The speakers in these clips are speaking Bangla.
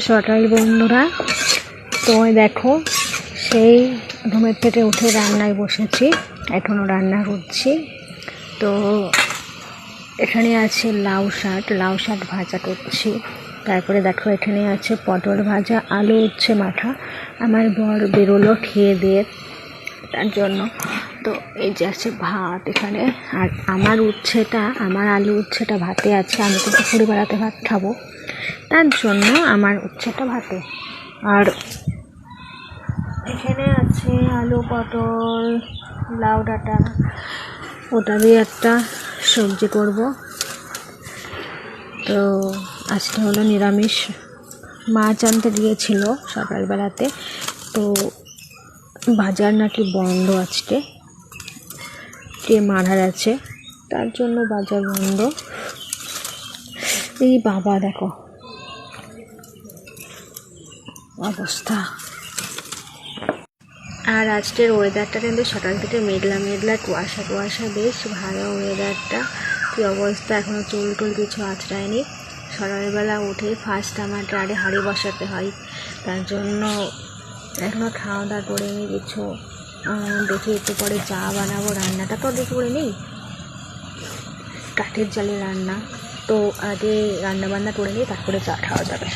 সকাল বন্ধুরা, তো দেখো সেই ঘুমের থেকে উঠে রান্নায় বসেছি। এখনও রান্না করছি। তো এখানে আছে লাউ শাক ভাজা করছি। তারপরে দেখো এখানে আছে পটল ভাজা, আলু উচ্ছে মাখা। আমার বর বেরোলো খেয়ে দিয়ে, তার জন্য। তো এই যে আছে ভাত এখানে। আর আমার আলু উচ্ছেটা ভাতে আছে। আমি তো দুপুরবেলাতে ভাত খাবো, তার জন্য আমার উচ্ছেটা ভাতে। আর এখানে আছে আলু, পটল, লাউ ডাঁটা, ওটা দিয়ে একটা সবজি করব। তো আজকে হলো নিরামিষ। মাছ আনতে গিয়েছিল সকালবেলাতে, তো বাজার নাকি বন্ধ আজকে, কে মারা গেছে, তার জন্য বাজার বন্ধ। এই বাবা দেখো অবস্থা। আর আজকের ওয়েদারটা কিন্তু সকাল থেকে মেঘলা কুয়াশা, বেশ ভালো ওয়েদারটা। কী অবস্থা, এখনও চুল কিছু আঁচড়ায়নি। সকালবেলা উঠে ফার্স্ট আমার ডালে হাঁড়ি বসাতে হয়, তার জন্য এখনও খাওয়া দাওয়া করে নিই কিছু। দেখি একটু পরে চা বানাবো। রান্নাটা তো দেখে করে নেই, কাঠের জালে রান্না, তো আগে রান্না বান্না করে নিই, তারপরে চা খাওয়া যাবে।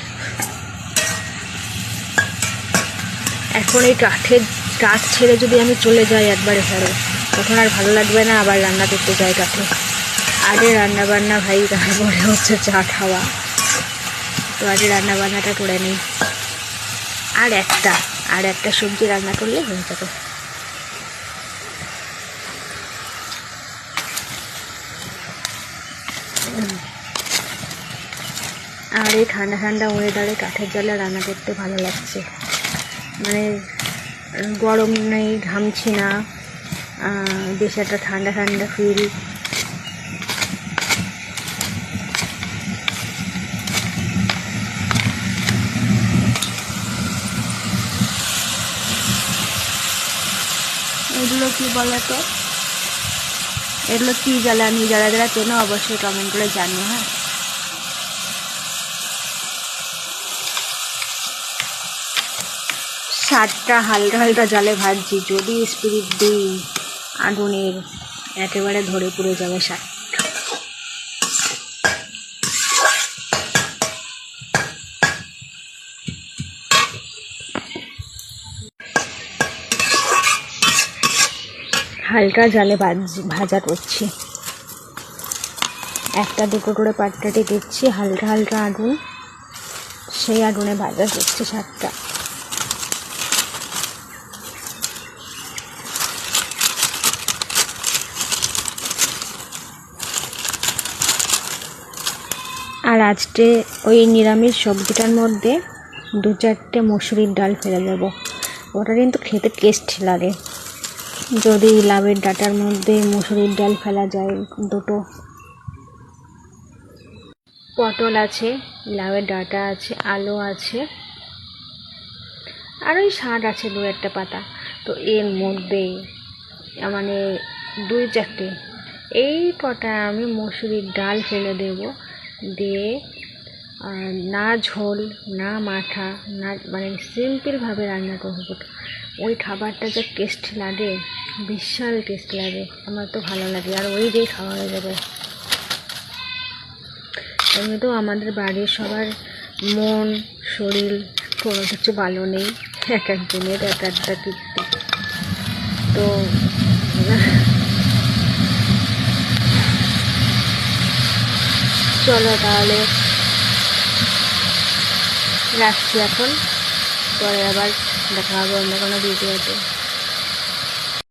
এখন এই কাঠ ছেড়ে যদি আমি চলে যাই একবারে ঘরে, তখন আর ভালো লাগবে না আবার রান্না করতে যাই কাঠে। আগে রান্না বান্না ভাই, তারপরে হচ্ছে চা খাওয়া। তো আগে রান্না বান্নাটা করে নিই। আর একটা সবজি রান্না করলে হয়ে যাবে। আর এই ঠান্ডা ওয়েদারে কাঠের জালে রান্না করতে ভালো লাগছে। মানে গরম নেই, ঘামছি না, বেশ একটা ঠান্ডা ফিল। এগুলো কি বলে তো, এগুলো কি জ্বালানি? যারা চেনো অবশ্যই কমেন্ট করে জানিও। হ্যাঁ, শাকটা হালকা জালে ভাজছি। যদি স্পিরিট দিই আগুনের, একেবারে ধরে পুড়ে যাবে শাক। হালকা জালে ভাজা করছি। একটা দুটো করে পাটকাঠি দিচ্ছি, হালকা আগুন, সেই আগুনে ভাজা করছি শাকটা। আর আজকে ওই নিরামিষ সবজিটার মধ্যে 2-4টে মসুরির ডাল ফেলে দেবো। ওটা কিন্তু খেতে টেস্ট লাগে যদি লাউয়ের ডাঁটার মধ্যে মসুরির ডাল ফেলা যায়। দুটো পটল আছে, লাউয়ের ডাঁটা আছে, আলু আছে, আর ওই শাক আছে 2-1টা পাতা। তো এর মধ্যে মানে 2-4টে এই কটা আমি মসুরির ডাল ফেলে দেব। দিয়ে না ঝোল না মাথা না, মানে সিম্পলভাবে রান্না করবো। ওই খাবারটা যে টেস্ট লাগে, বিশাল টেস্ট লাগে, আমার তো ভালো লাগে। আর ওই দিয়ে খাওয়া হয়ে যাবে। এমনিতেও আমাদের বাড়ির সবার মন শরীর কোনো কিছু ভালো নেই, এক একজনের এক একটা তৃপ্তি। তো চলো তাহলে রাখছি এখন, পরে আবার দেখা হবে অন্য কোনো ভিডিওতে।